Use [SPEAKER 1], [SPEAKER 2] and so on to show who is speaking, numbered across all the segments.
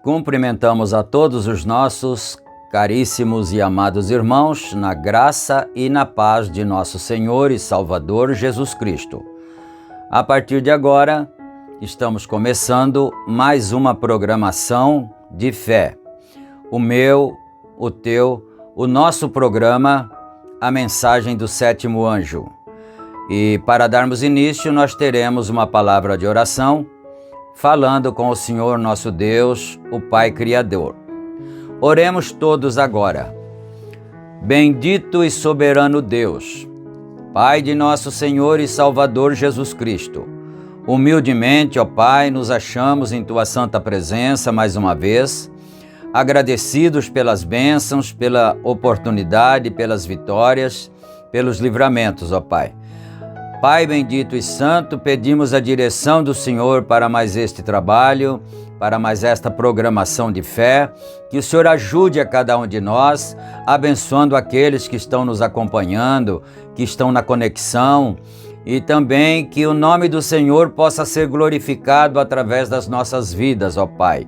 [SPEAKER 1] Cumprimentamos a todos os nossos caríssimos e amados irmãos na graça e na paz de nosso Senhor e Salvador Jesus Cristo. A partir de agora, estamos começando mais uma programação de fé. O meu, o teu, o nosso programa, a mensagem do sétimo anjo. E para darmos início, nós teremos uma palavra de oração, falando com o Senhor nosso Deus, o Pai Criador. Oremos todos agora. Bendito e soberano Deus, Pai de nosso Senhor e Salvador Jesus Cristo, humildemente, ó Pai, nos achamos em Tua santa presença mais uma vez, agradecidos pelas bênçãos, pela oportunidade, pelas vitórias, pelos livramentos, ó Pai. Pai bendito e santo, pedimos a direção do Senhor para mais este trabalho, para mais esta programação de fé, que o Senhor ajude a cada um de nós, abençoando aqueles que estão nos acompanhando, que estão na conexão, e também que o nome do Senhor possa ser glorificado através das nossas vidas, ó Pai.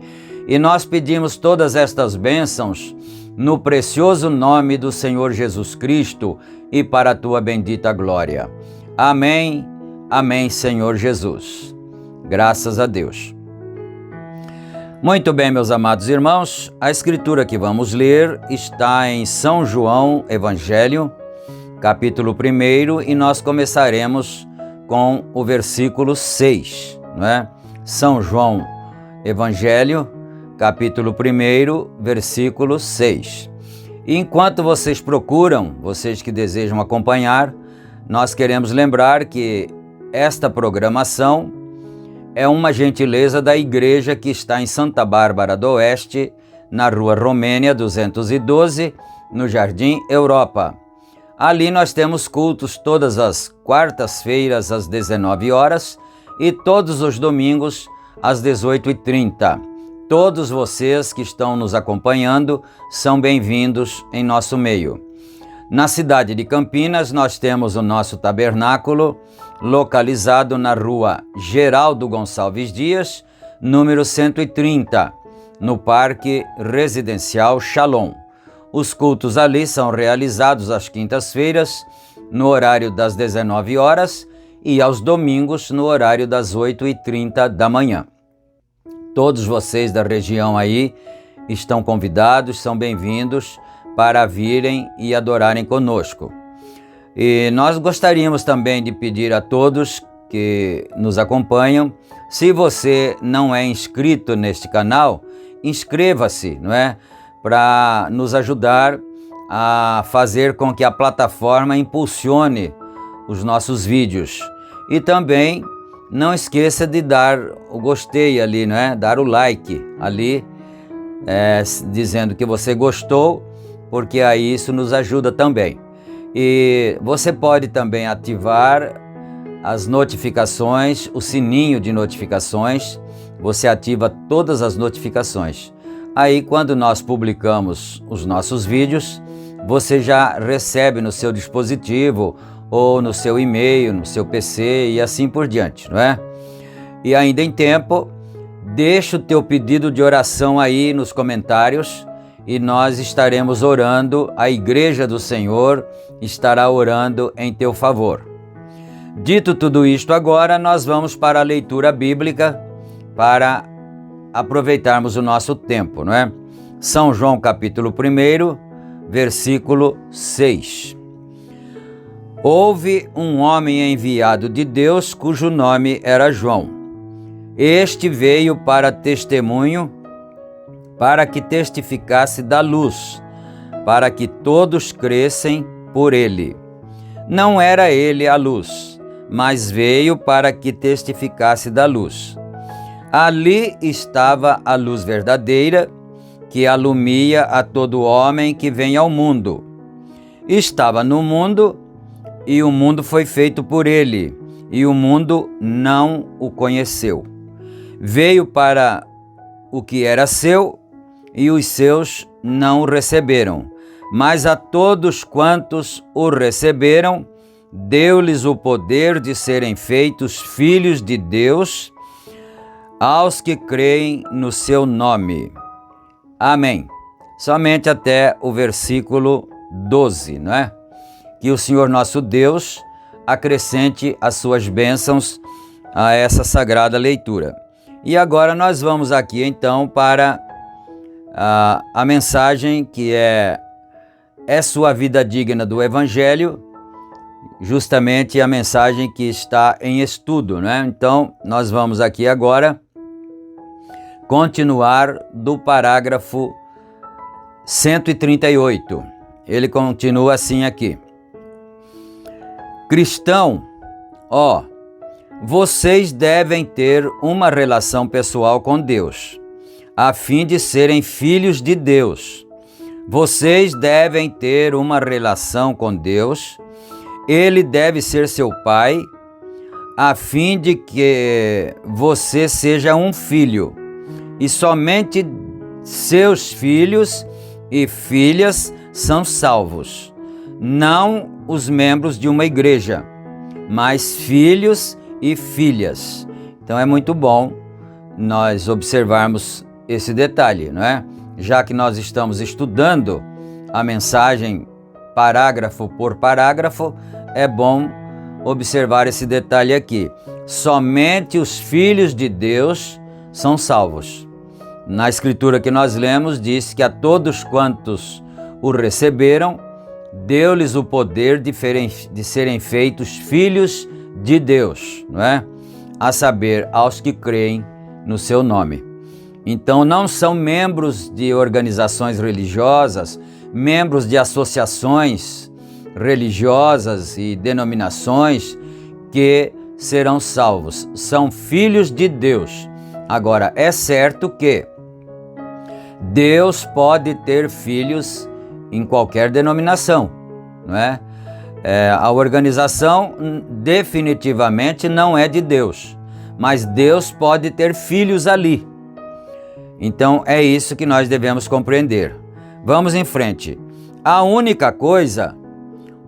[SPEAKER 1] E nós pedimos todas estas bênçãos no precioso nome do Senhor Jesus Cristo e para a Tua bendita glória. Amém, amém, Senhor Jesus. Graças a Deus. Muito bem, meus amados irmãos, a escritura que vamos ler está em São João Evangelho, capítulo 1, e nós começaremos com o versículo 6, não é? São João Evangelho, capítulo 1, versículo 6. E enquanto vocês procuram, vocês que desejam acompanhar, nós queremos lembrar que esta programação é uma gentileza da igreja que está em Santa Bárbara do Oeste, na Rua Romênia 212, no Jardim Europa. Ali nós temos cultos todas as quartas-feiras às 19 horas e todos os domingos às 18h30. Todos vocês que estão nos acompanhando são bem-vindos em nosso meio. Na cidade de Campinas, nós temos o nosso tabernáculo, localizado na Rua Geraldo Gonçalves Dias, número 130, no Parque Residencial Shalom. Os cultos ali são realizados às quintas-feiras, no horário das 19 horas, e aos domingos, no horário das 8h30 da manhã. Todos vocês da região aí estão convidados, são bem-vindos para virem e adorarem conosco. E nós gostaríamos também de pedir a todos que nos acompanham, se você não é inscrito neste canal, inscreva-se, não é? Para nos ajudar a fazer com que a plataforma impulsione os nossos vídeos. E também não esqueça de dar o gostei ali, não é? Dar o like ali, dizendo que você gostou, porque aí isso nos ajuda também. E você pode também ativar as notificações, o sininho de notificações, você ativa todas as notificações. Aí quando nós publicamos os nossos vídeos, você já recebe no seu dispositivo ou no seu e-mail, no seu PC e assim por diante, não é? E ainda em tempo, deixa o teu pedido de oração aí nos comentários e nós estaremos orando, a Igreja do Senhor estará orando em teu favor. Dito tudo isto agora, nós vamos para a leitura bíblica para aproveitarmos o nosso tempo, não é? São João capítulo 1, versículo 6. Houve um homem enviado de Deus cujo nome era João. Este veio para testemunho, para que testificasse da luz, para que todos crescem por ele. Não era ele a luz, mas veio para que testificasse da luz. Ali estava a luz verdadeira, que alumia a todo homem que vem ao mundo. Estava no mundo, e o mundo foi feito por ele, e o mundo não o conheceu. Veio para o que era seu, e os seus não o receberam. Mas a todos quantos o receberam, deu-lhes o poder de serem feitos filhos de Deus, aos que creem no seu nome. Amém. Somente até o versículo 12, não é? Que o Senhor nosso Deus acrescente as suas bênçãos a essa sagrada leitura. E agora nós vamos aqui então para a mensagem que é sua vida digna do Evangelho, justamente a mensagem que está em estudo, né? Então, nós vamos aqui agora continuar do parágrafo 138. Ele continua assim aqui. Cristão, vocês devem ter uma relação pessoal com Deus, a fim de serem filhos de Deus. Vocês devem ter uma relação com Deus, Ele deve ser seu Pai, a fim de que você seja um filho, e somente seus filhos e filhas são salvos, não os membros de uma igreja, mas filhos e filhas. Então é muito bom nós observarmos esse detalhe, não é? Já que nós estamos estudando a mensagem parágrafo por parágrafo, é bom observar esse detalhe aqui. Somente os filhos de Deus são salvos. Na escritura que nós lemos, diz que a todos quantos o receberam, deu-lhes o poder de serem feitos filhos de Deus, não é? A saber, aos que creem no seu nome. Então não são membros de organizações religiosas, membros de associações religiosas e denominações que serão salvos. São filhos de Deus. Agora, é certo que Deus pode ter filhos em qualquer denominação, não é? A organização definitivamente não é de Deus, mas Deus pode ter filhos ali. Então é isso que nós devemos compreender. Vamos em frente. A única coisa,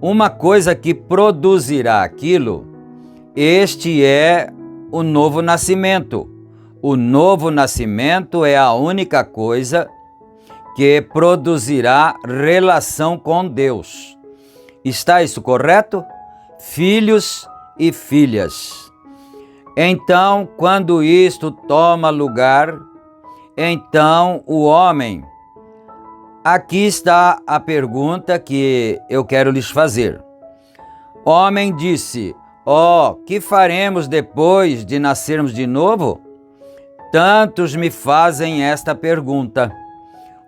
[SPEAKER 1] uma coisa que produzirá aquilo, este é o novo nascimento. O novo nascimento é a única coisa que produzirá relação com Deus. Está isso correto? Filhos e filhas. Então, quando isto toma lugar, então o homem... Aqui está a pergunta que eu quero lhes fazer. Homem disse: que faremos depois de nascermos de novo? Tantos me fazem esta pergunta.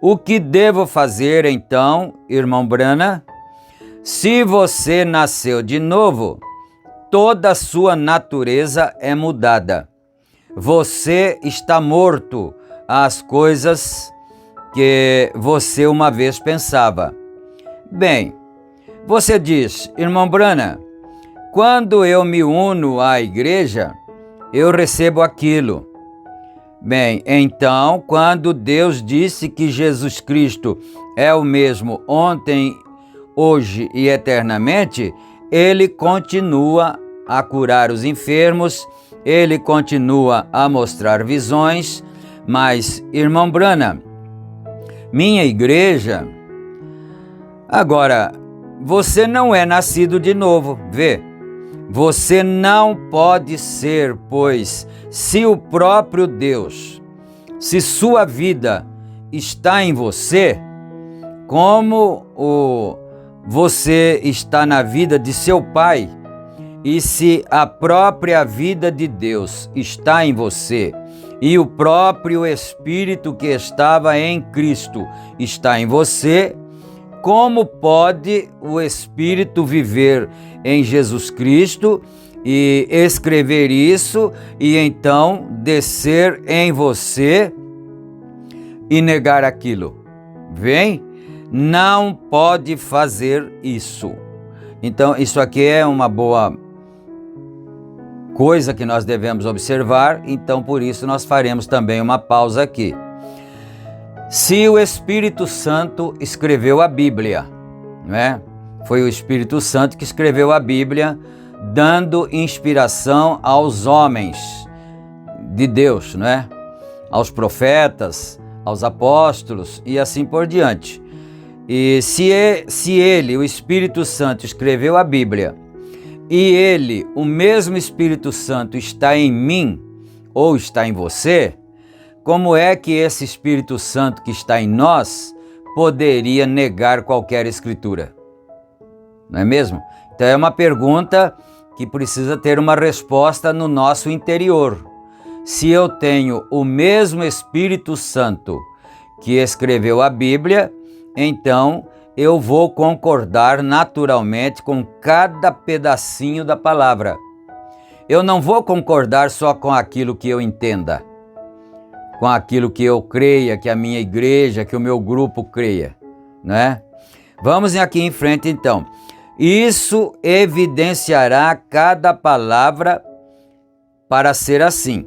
[SPEAKER 1] O que devo fazer então, irmão Brana? Se você nasceu de novo, toda a sua natureza é mudada. Você está morto às coisas que você uma vez pensava. Bem, você diz: irmão Brana, quando eu me uno à igreja, eu recebo aquilo. Bem, então, quando Deus disse que Jesus Cristo é o mesmo ontem, hoje e eternamente, Ele continua a curar os enfermos, Ele continua a mostrar visões, mas, irmão Brana, minha igreja... Agora, você não é nascido de novo, vê? Você não pode ser, pois, se o próprio Deus, se sua vida está em você, como você está na vida de seu pai, e se a própria vida de Deus está em você, e o próprio Espírito que estava em Cristo está em você, como pode o Espírito viver em Jesus Cristo e escrever isso e então descer em você e negar aquilo? Vem? Não pode fazer isso. Então, isso aqui é uma boa coisa que nós devemos observar, então por isso nós faremos também uma pausa aqui. Se o Espírito Santo escreveu a Bíblia, não é? Foi o Espírito Santo que escreveu a Bíblia, dando inspiração aos homens de Deus, não é? Aos profetas, aos apóstolos e assim por diante. E se ele, o Espírito Santo, escreveu a Bíblia, e ele, o mesmo Espírito Santo, está em mim ou está em você, como é que esse Espírito Santo que está em nós poderia negar qualquer escritura? Não é mesmo? Então é uma pergunta que precisa ter uma resposta no nosso interior. Se eu tenho o mesmo Espírito Santo que escreveu a Bíblia, então eu vou concordar naturalmente com cada pedacinho da palavra. Eu não vou concordar só com aquilo que eu entenda, com aquilo que eu creia, que a minha igreja, que o meu grupo creia, né? Vamos aqui em frente então. Isso evidenciará cada palavra para ser assim.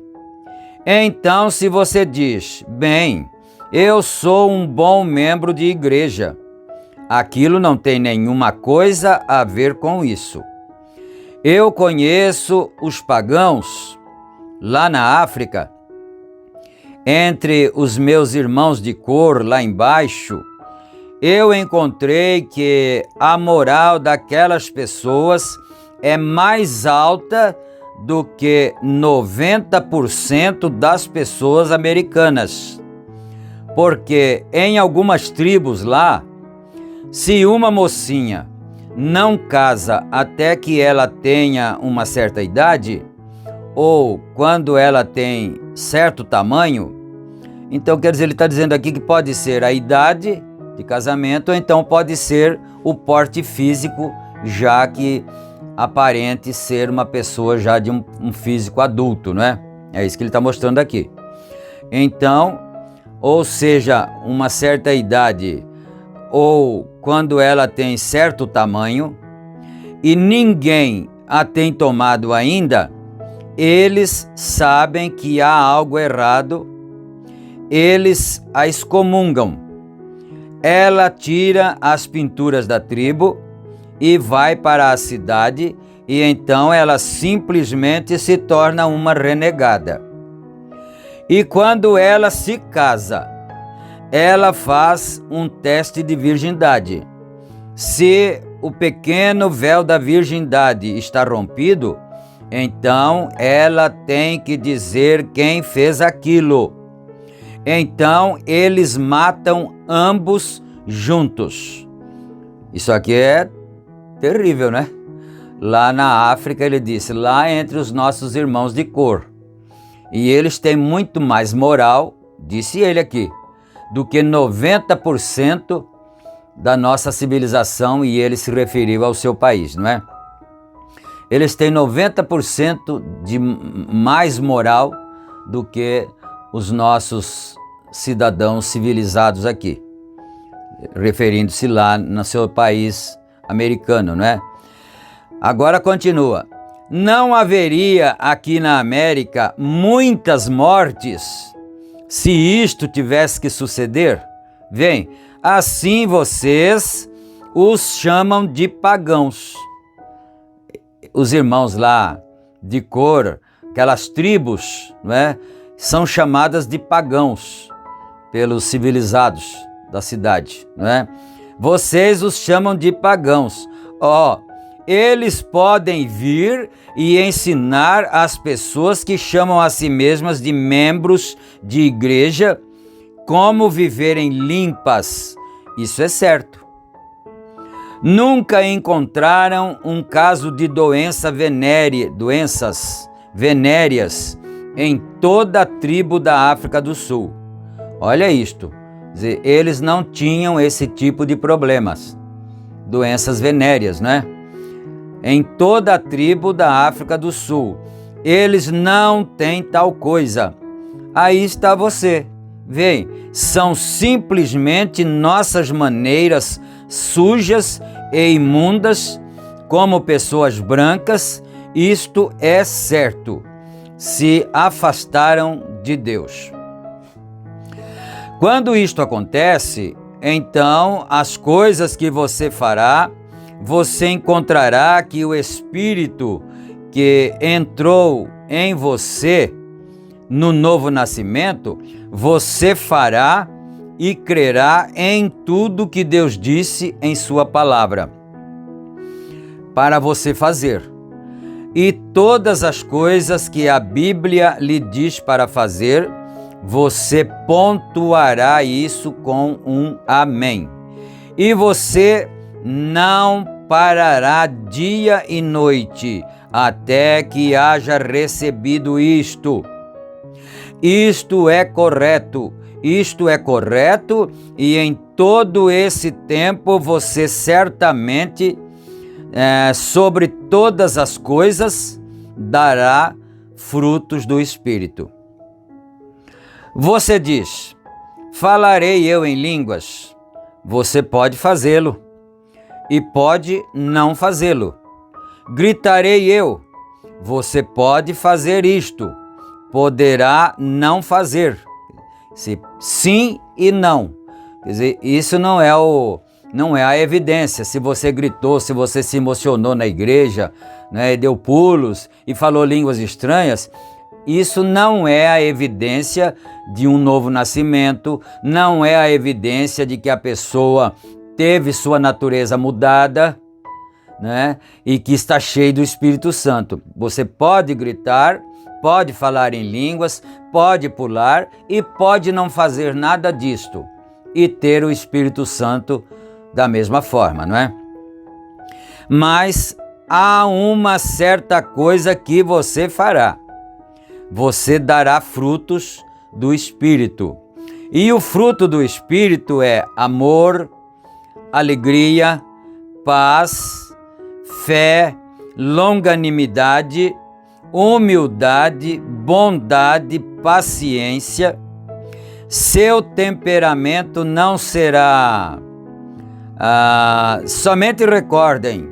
[SPEAKER 1] Então, se você diz: bem, eu sou um bom membro de igreja, aquilo não tem nenhuma coisa a ver com isso. Eu conheço os pagãos lá na África, entre os meus irmãos de cor lá embaixo, eu encontrei que a moral daquelas pessoas é mais alta do que 90% das pessoas americanas. Porque em algumas tribos lá, se uma mocinha não casa até que ela tenha uma certa idade, ou quando ela tem certo tamanho, Então, quer dizer, ele está dizendo aqui que pode ser a idade de casamento, ou então pode ser o porte físico, já que aparente ser uma pessoa já de um físico adulto, não é? É isso que ele está mostrando aqui. Então, ou seja, uma certa idade, ou quando ela tem certo tamanho, e ninguém a tem tomado ainda, eles sabem que há algo errado, eles a excomungam. Ela tira as pinturas da tribo e vai para a cidade, e então ela simplesmente se torna uma renegada. E quando ela se casa, ela faz um teste de virgindade. Se o pequeno véu da virgindade está rompido, então ela tem que dizer quem fez aquilo. Então eles matam ambos juntos. Isso aqui é terrível, né? Lá na África, ele disse, lá entre os nossos irmãos de cor. E eles têm muito mais moral, disse ele aqui, do que 90% da nossa civilização, e ele se referiu ao seu país, não é? Eles têm 90% de mais moral do que os nossos cidadãos civilizados aqui, referindo-se lá no seu país americano, não é? Agora continua. Não haveria aqui na América muitas mortes se isto tivesse que suceder? Vem, assim vocês os chamam de pagãos. Os irmãos lá de cor, aquelas tribos, não é? São chamadas de pagãos pelos civilizados da cidade, não é? Vocês os chamam de pagãos. Eles podem vir e ensinar as pessoas que chamam a si mesmas de membros de igreja como viverem limpas. Isso é certo. Nunca encontraram um caso de doenças venéreas em toda a tribo da África do Sul. Olha isto. Quer dizer, eles não tinham esse tipo de problemas. Doenças venéreas, não é? Em toda a tribo da África do Sul. Eles não têm tal coisa. Aí está você. Vem, são simplesmente nossas maneiras sujas e imundas, como pessoas brancas, isto é certo, se afastaram de Deus. Quando isto acontece, então as coisas que você fará, você encontrará que o Espírito que entrou em você no novo nascimento, você fará e crerá em tudo que Deus disse em sua palavra para você fazer. E todas as coisas que a Bíblia lhe diz para fazer, você pontuará isso com um amém. E você não parará dia e noite até que haja recebido isto. Isto é correto, e em todo esse tempo você certamente, sobre todas as coisas, dará frutos do Espírito. Você diz, falarei eu em línguas? Você pode fazê-lo e pode não fazê-lo. Gritarei eu? Você pode fazer isto, poderá não fazer. Sim e não. Quer dizer, isso não é a evidência. Se você gritou, se você se emocionou na igreja, né, deu pulos e falou línguas estranhas, isso não é a evidência de um novo nascimento, não é a evidência de que a pessoa teve sua natureza mudada, né, e que está cheio do Espírito Santo. Você pode gritar, pode falar em línguas, pode pular e pode não fazer nada disto e ter o Espírito Santo da mesma forma, não é? Mas há uma certa coisa que você fará. Você dará frutos do Espírito. E o fruto do Espírito é amor, alegria, paz, fé, longanimidade, humildade, bondade, paciência. Seu temperamento não será... somente recordem,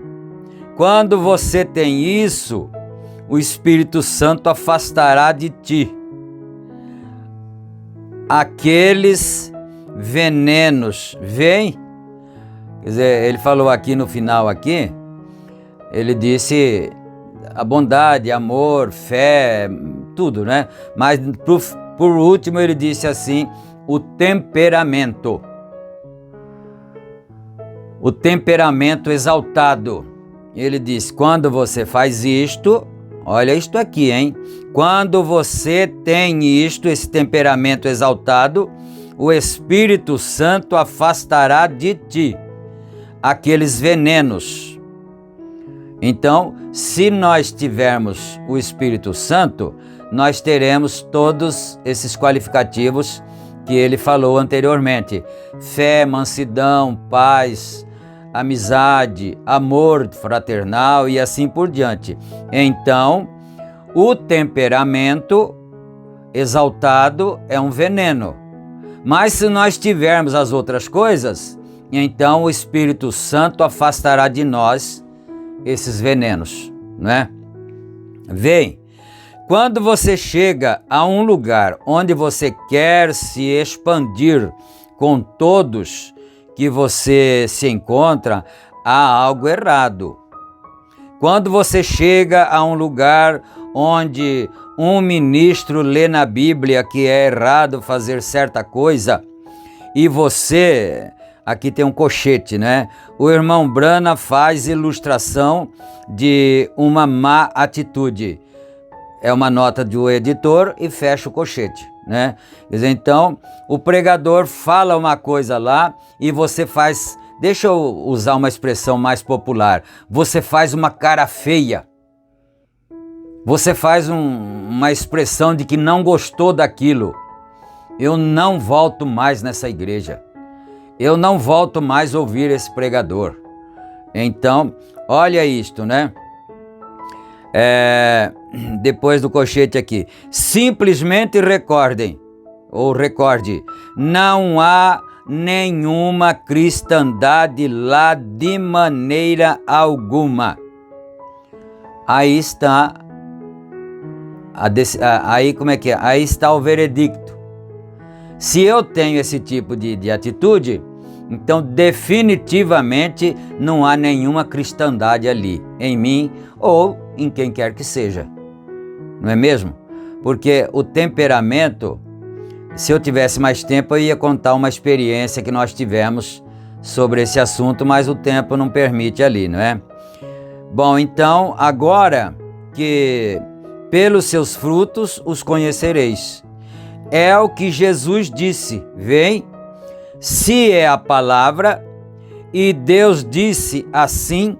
[SPEAKER 1] quando você tem isso, o Espírito Santo afastará de ti aqueles venenos. Vem? Quer dizer, ele falou aqui no final aqui, ele disse a bondade, amor, fé, tudo, né? Mas por último ele disse assim, o temperamento. O temperamento exaltado. Ele diz, quando você faz isto, olha isto aqui, hein? Quando você tem isto, esse temperamento exaltado, o Espírito Santo afastará de ti aqueles venenos. Então, se nós tivermos o Espírito Santo, nós teremos todos esses qualificativos que ele falou anteriormente: fé, mansidão, paz, amizade, amor fraternal e assim por diante. Então, o temperamento exaltado é um veneno. Mas se nós tivermos as outras coisas, então o Espírito Santo afastará de nós esses venenos, né? Vem, quando você chega a um lugar onde você quer se expandir com todos que você se encontra, há algo errado. Quando você chega a um lugar onde um ministro lê na Bíblia que é errado fazer certa coisa, e você, aqui tem um cochete, né? O irmão Brana faz ilustração de uma má atitude. É uma nota do editor e fecha o cochete, né? Quer dizer, então, o pregador fala uma coisa lá e você faz, deixa eu usar uma expressão mais popular, você faz uma cara feia. Você faz uma expressão de que não gostou daquilo. Eu não volto mais nessa igreja. Eu não volto mais a ouvir esse pregador. Então, olha isto, né? Depois do cochete aqui. Simplesmente recordem, ou recorde, não há nenhuma cristandade lá de maneira alguma. Aí está... Aí como é que é? Aí está o veredicto. Se eu tenho esse tipo de atitude, então definitivamente não há nenhuma cristandade ali, em mim ou em quem quer que seja. Não é mesmo? Porque o temperamento, se eu tivesse mais tempo, eu ia contar uma experiência que nós tivemos sobre esse assunto, mas o tempo não permite ali, não é? Bom, então, agora que pelos seus frutos os conhecereis. É o que Jesus disse, vem, se é a palavra, e Deus disse assim,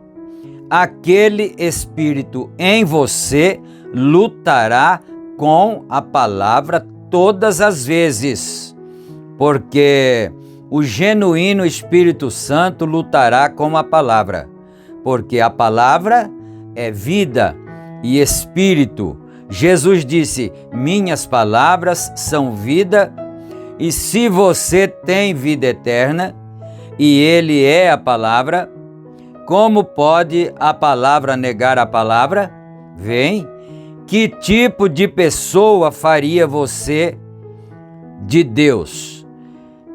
[SPEAKER 1] aquele espírito em você lutará com a palavra todas as vezes, porque o genuíno Espírito Santo lutará com a palavra, porque a palavra é vida e espírito. Jesus disse, minhas palavras são vida, e se você tem vida eterna, e ele é a palavra, como pode a palavra negar a palavra? Vem, que tipo de pessoa faria você de Deus?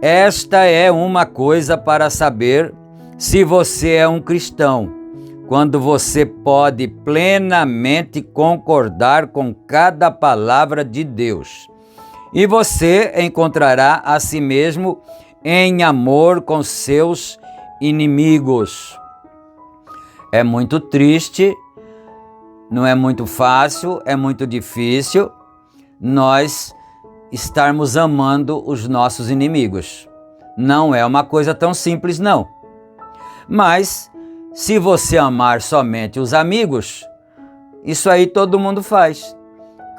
[SPEAKER 1] Esta é uma coisa para saber se você é um cristão, quando você pode plenamente concordar com cada palavra de Deus. E você encontrará a si mesmo em amor com seus inimigos. É muito triste, não é muito fácil, é muito difícil nós estarmos amando os nossos inimigos. Não é uma coisa tão simples, não. Mas se você amar somente os amigos, isso aí todo mundo faz.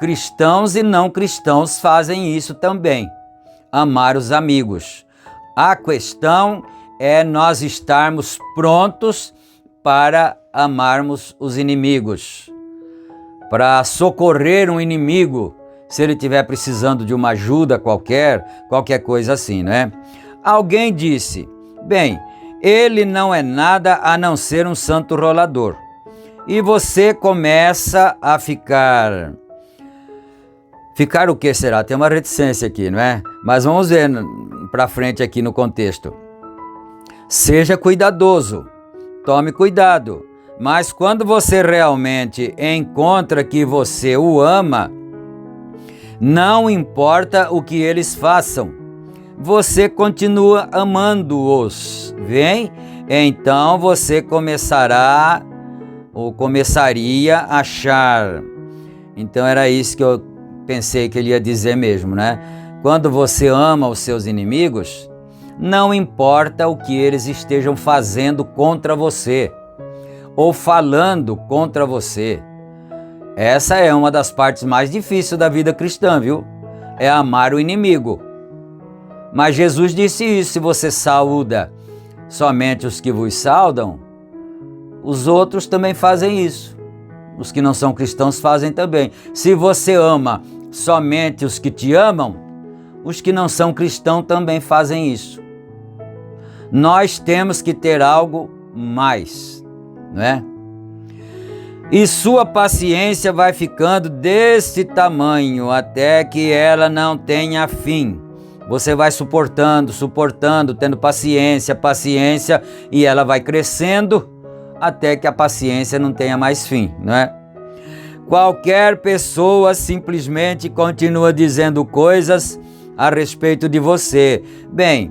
[SPEAKER 1] Cristãos e não cristãos fazem isso também. amar os amigos. A questão é nós estarmos prontos para amarmos os inimigos, para socorrer um inimigo, se ele estiver precisando de uma ajuda qualquer coisa assim, né? Alguém disse, bem, ele não é nada a não ser um santo rolador. E você começa a ficar o que será? Tem uma reticência aqui, não é? Mas vamos ver para frente aqui no contexto. Seja cuidadoso, tome cuidado. Mas quando você realmente encontra que você o ama, não importa o que eles façam, você continua amando-os, vem? Então você começaria a achar. Então era isso que eu pensei que ele ia dizer mesmo, né? Quando você ama os seus inimigos, não importa o que eles estejam fazendo contra você ou falando contra você. Essa é uma das partes mais difíceis da vida cristã, viu? É amar o inimigo. Mas Jesus disse isso: se você saúda somente os que vos saudam, os outros também fazem isso. Os que não são cristãos fazem também. Se você ama somente os que te amam, os que não são cristãos também fazem isso. Nós temos que ter algo mais, não é? E sua paciência vai ficando desse tamanho até que ela não tenha fim. Você vai suportando, tendo paciência, e ela vai crescendo até que a paciência não tenha mais fim, não é? Qualquer pessoa simplesmente continua dizendo coisas a respeito de você. Bem,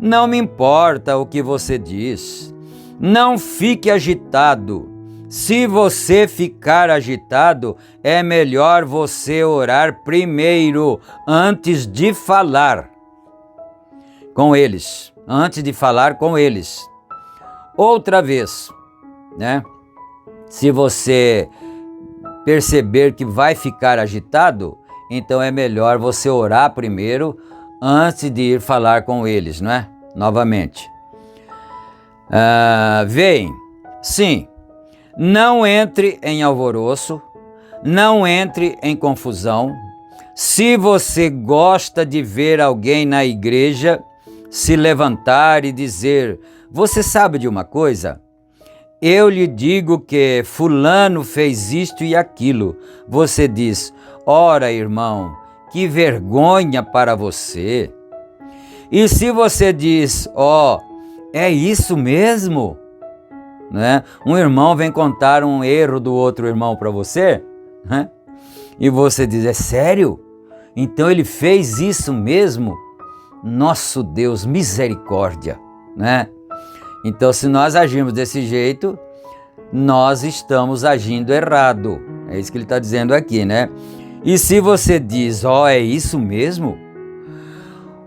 [SPEAKER 1] não me importa o que você diz. Não fique agitado. Se você ficar agitado, é melhor você orar primeiro, antes de falar com eles. Outra vez, né? Se você perceber que vai ficar agitado, então é melhor você orar primeiro, antes de ir falar com eles, não é? Novamente. Sim. Não entre em alvoroço, não entre em confusão. Se você gosta de ver alguém na igreja se levantar e dizer, você sabe de uma coisa? Eu lhe digo que fulano fez isto e aquilo. Você diz, ora irmão, que vergonha para você. E se você diz, é isso mesmo? Né? Um irmão vem contar um erro do outro irmão para você, né? E você diz, é sério? Então ele fez isso mesmo? Nosso Deus, misericórdia, né? Então se nós agimos desse jeito, nós estamos agindo errado. É isso que ele está dizendo aqui, né? E se você diz, é isso mesmo?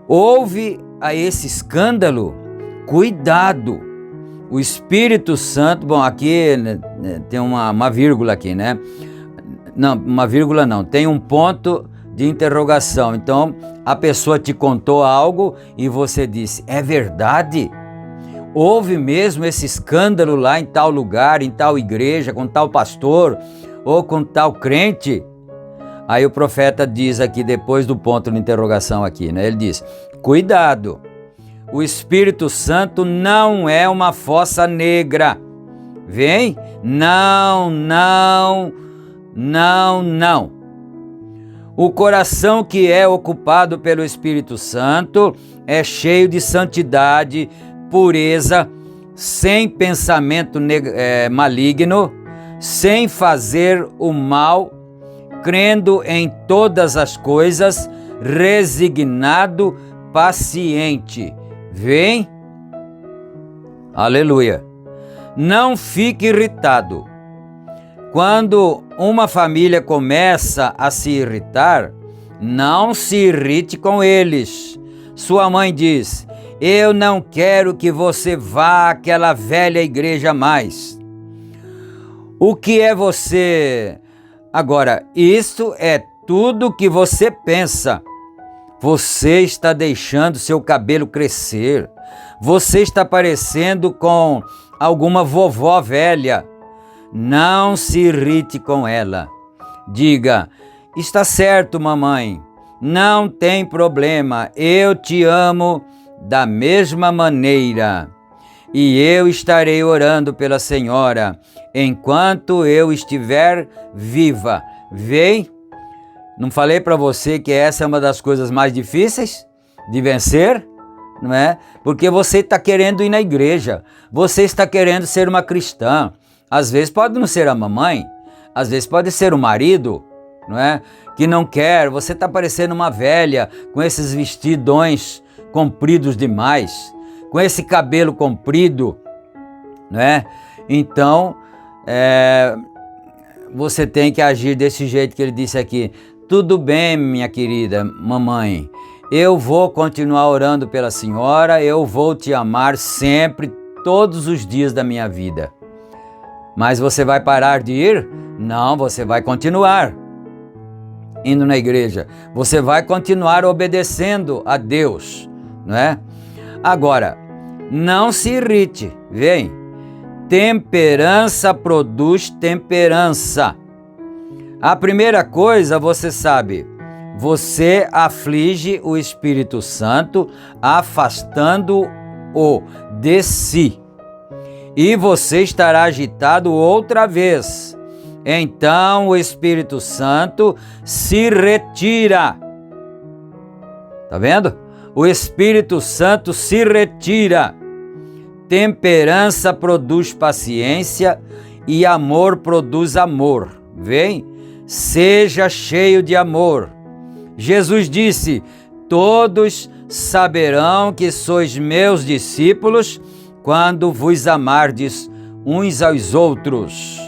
[SPEAKER 1] Houve a esse escândalo, cuidado. O Espírito Santo, aqui tem uma vírgula aqui, né? Não, uma vírgula não, tem um ponto de interrogação. Então, a pessoa te contou algo e você disse, é verdade? Houve mesmo esse escândalo lá em tal lugar, em tal igreja, com tal pastor ou com tal crente? Aí o profeta diz aqui, depois do ponto de interrogação aqui, né? Ele diz, cuidado. O Espírito Santo não é uma fossa negra. Vem? Não. O coração que é ocupado pelo Espírito Santo é cheio de santidade, pureza, sem pensamento maligno, sem fazer o mal, crendo em todas as coisas, resignado, paciente. Vem? Aleluia. Não fique irritado. Quando uma família começa a se irritar, não se irrite com eles. Sua mãe diz, eu não quero que você vá àquela velha igreja mais. O que é você? Agora, isso é tudo que você pensa. Você está deixando seu cabelo crescer. Você está parecendo com alguma vovó velha. Não se irrite com ela. Diga: está certo, mamãe. Não tem problema. Eu te amo da mesma maneira. E eu estarei orando pela senhora enquanto eu estiver viva. Vem? Não falei para você que essa é uma das coisas mais difíceis de vencer? Não é? Porque você está querendo ir na igreja. Você está querendo ser uma cristã. Às vezes pode não ser a mamãe. Às vezes pode ser o marido, não é? Que não quer. Você está parecendo uma velha com esses vestidões compridos demais, com esse cabelo comprido, não é? Então, você tem que agir desse jeito que ele disse aqui. Tudo bem, minha querida mamãe, eu vou continuar orando pela senhora, eu vou te amar sempre, todos os dias da minha vida. Mas você vai parar de ir? Não, você vai continuar indo na igreja. Você vai continuar obedecendo a Deus, não é? Agora, não se irrite, vem. Temperança produz temperança. A primeira coisa, você sabe, você aflige o Espírito Santo, afastando-o de si. E você estará agitado outra vez. Então o Espírito Santo se retira. Tá vendo? O Espírito Santo se retira. Temperança produz paciência e amor produz amor. Vem? Seja cheio de amor. Jesus disse: todos saberão que sois meus discípulos quando vos amardes uns aos outros.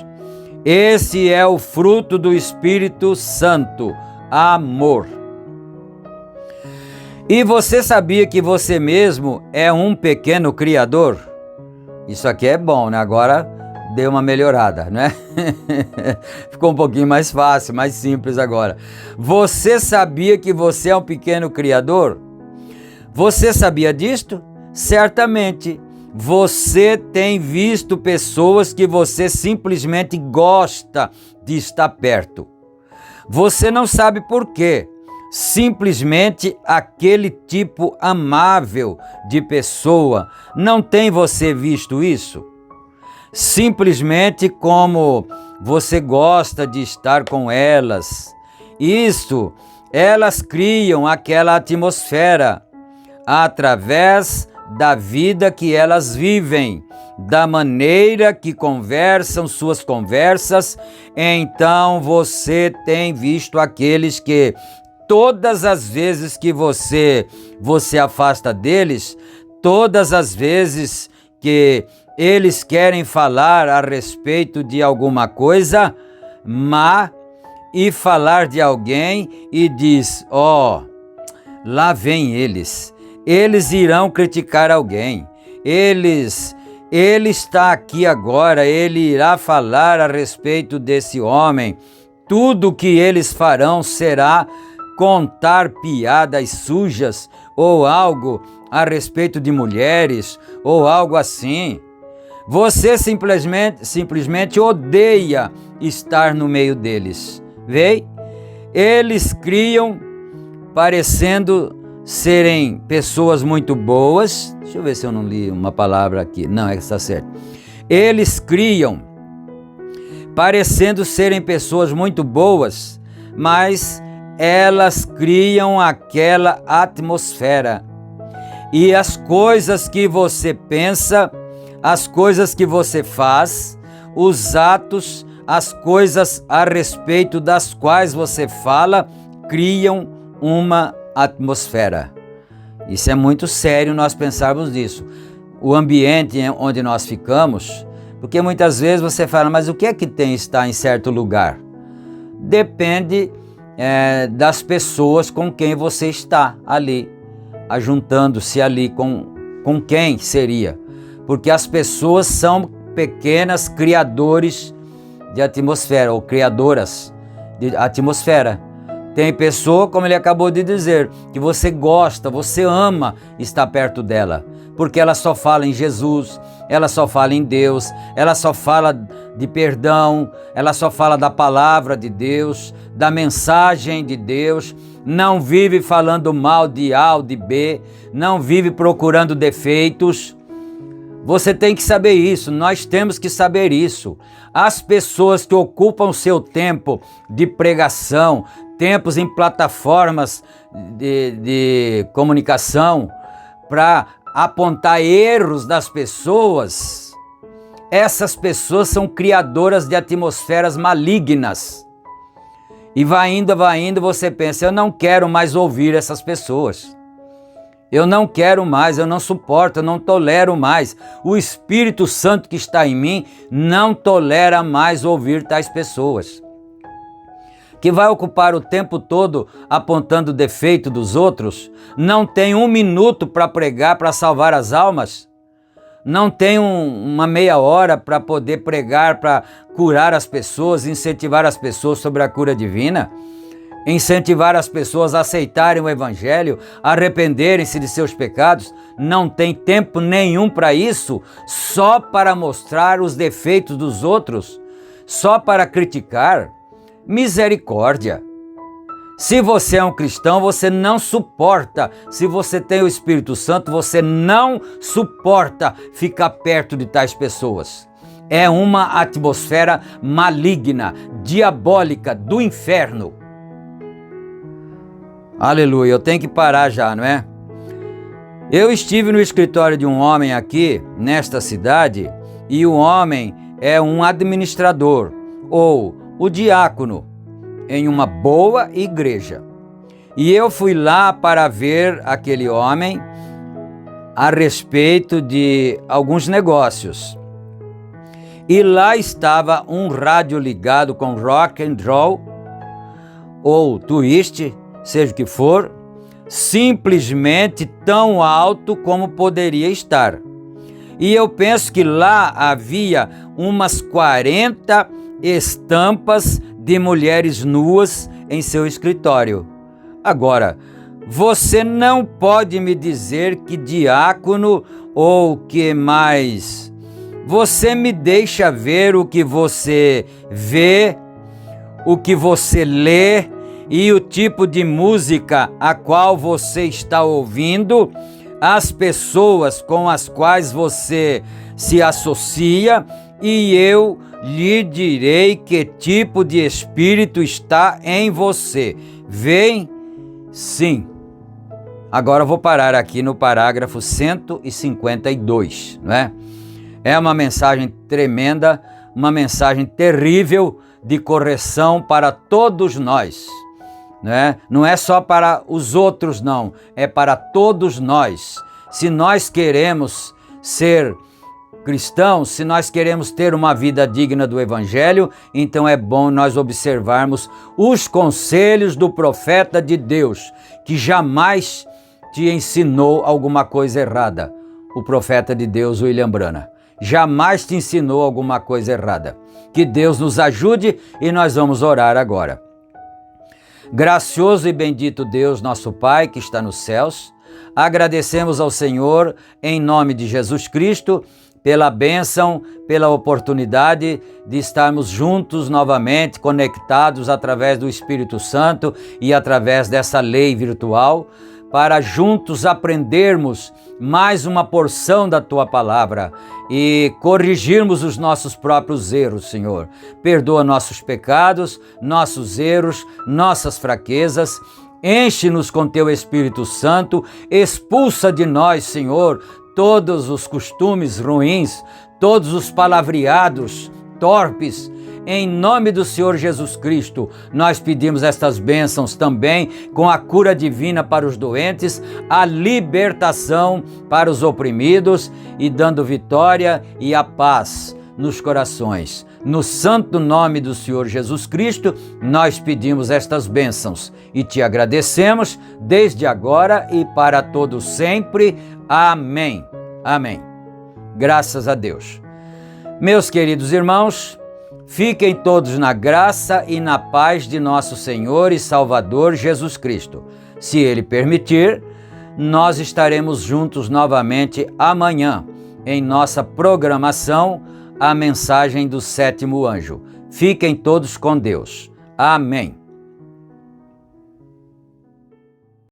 [SPEAKER 1] Esse é o fruto do Espírito Santo, amor. E você sabia que você mesmo é um pequeno criador? Isso aqui é bom, né? Agora deu uma melhorada, né? Ficou um pouquinho mais fácil, mais simples agora. Você sabia que você é um pequeno criador? Você sabia disto? Certamente. Você tem visto pessoas que você simplesmente gosta de estar perto. Você não sabe por quê. Simplesmente aquele tipo amável de pessoa. Não tem você visto isso? Simplesmente como você gosta de estar com elas. Isso, elas criam aquela atmosfera através da vida que elas vivem, da maneira que conversam suas conversas. Então você tem visto aqueles que todas as vezes que você afasta deles, todas as vezes que eles querem falar a respeito de alguma coisa má e falar de alguém e diz: lá vem eles irão criticar alguém, ele está aqui agora, ele irá falar a respeito desse homem, tudo que eles farão será contar piadas sujas ou algo a respeito de mulheres ou algo assim. Você simplesmente odeia estar no meio deles. Vê? Eles criam parecendo serem pessoas muito boas. Deixa eu ver se eu não li uma palavra aqui. Não, está certo. Eles criam parecendo serem pessoas muito boas, mas elas criam aquela atmosfera. E as coisas que você pensa, as coisas que você faz, os atos, as coisas a respeito das quais você fala, criam uma atmosfera. Isso é muito sério nós pensarmos nisso. O ambiente onde nós ficamos, porque muitas vezes você fala, mas o que é que tem estar em certo lugar? Depende das pessoas com quem você está ali, ajuntando-se ali com quem seria. Porque as pessoas são pequenas criadores de atmosfera, ou criadoras de atmosfera. Tem pessoa, como ele acabou de dizer, que você gosta, você ama estar perto dela, porque ela só fala em Jesus, ela só fala em Deus, ela só fala de perdão, ela só fala da palavra de Deus, da mensagem de Deus, não vive falando mal de A ou de B, não vive procurando defeitos. Você tem que saber isso, nós temos que saber isso. As pessoas que ocupam o seu tempo de pregação, tempos em plataformas de comunicação, para apontar erros das pessoas, essas pessoas são criadoras de atmosferas malignas. E vai indo, você pensa, eu não quero mais ouvir essas pessoas. Eu não quero mais, eu não suporto, eu não tolero mais. O Espírito Santo que está em mim não tolera mais ouvir tais pessoas. Que vai ocupar o tempo todo apontando o defeito dos outros, não tem um minuto para pregar, para salvar as almas, não tem uma meia hora para poder pregar, para curar as pessoas, incentivar as pessoas sobre a cura divina, incentivar as pessoas a aceitarem o Evangelho, arrependerem-se de seus pecados. Não tem tempo nenhum para isso, só para mostrar os defeitos dos outros, só para criticar. Misericórdia! Se você é um cristão, você não suporta. Se você tem o Espírito Santo, você não suporta ficar perto de tais pessoas. É uma atmosfera maligna, diabólica, do inferno. Aleluia, eu tenho que parar já, não é? Eu estive no escritório de um homem aqui, nesta cidade, e o homem é um administrador, ou o diácono, em uma boa igreja. E eu fui lá para ver aquele homem a respeito de alguns negócios. E lá estava um rádio ligado com rock and roll, ou twist, seja o que for, simplesmente tão alto como poderia estar. E eu penso que lá havia umas 40 estampas de mulheres nuas em seu escritório. Agora, você não pode me dizer que diácono ou que mais. Você me deixa ver o que você vê, o que você lê e o tipo de música a qual você está ouvindo, as pessoas com as quais você se associa, e eu lhe direi que tipo de espírito está em você. Vem? Sim. Agora eu vou parar aqui no parágrafo 152, não é? É uma mensagem tremenda, uma mensagem terrível de correção para todos nós, né? Não é só para os outros, não, é para todos nós. Se nós queremos ser cristãos, se nós queremos ter uma vida digna do Evangelho, então é bom nós observarmos os conselhos do profeta de Deus, que jamais te ensinou alguma coisa errada. O profeta de Deus, William Branham, jamais te ensinou alguma coisa errada. Que Deus nos ajude e nós vamos orar agora. Gracioso e bendito Deus, nosso Pai, que está nos céus, agradecemos ao Senhor, em nome de Jesus Cristo, pela bênção, pela oportunidade de estarmos juntos novamente, conectados através do Espírito Santo e através dessa lei virtual, para juntos aprendermos mais uma porção da Tua Palavra e corrigirmos os nossos próprios erros, Senhor. Perdoa nossos pecados, nossos erros, nossas fraquezas. Enche-nos com Teu Espírito Santo, expulsa de nós, Senhor, todos os costumes ruins, todos os palavreados torpes. Em nome do Senhor Jesus Cristo, nós pedimos estas bênçãos também, com a cura divina para os doentes, a libertação para os oprimidos e dando vitória e a paz nos corações. No santo nome do Senhor Jesus Cristo, nós pedimos estas bênçãos e te agradecemos desde agora e para todo sempre. Amém. Amém. Graças a Deus. Meus queridos irmãos, Fiquem todos na graça e na paz de nosso Senhor e Salvador Jesus Cristo. Se Ele permitir, nós estaremos juntos novamente amanhã, em nossa programação, a mensagem do sétimo anjo. Fiquem todos com Deus. Amém.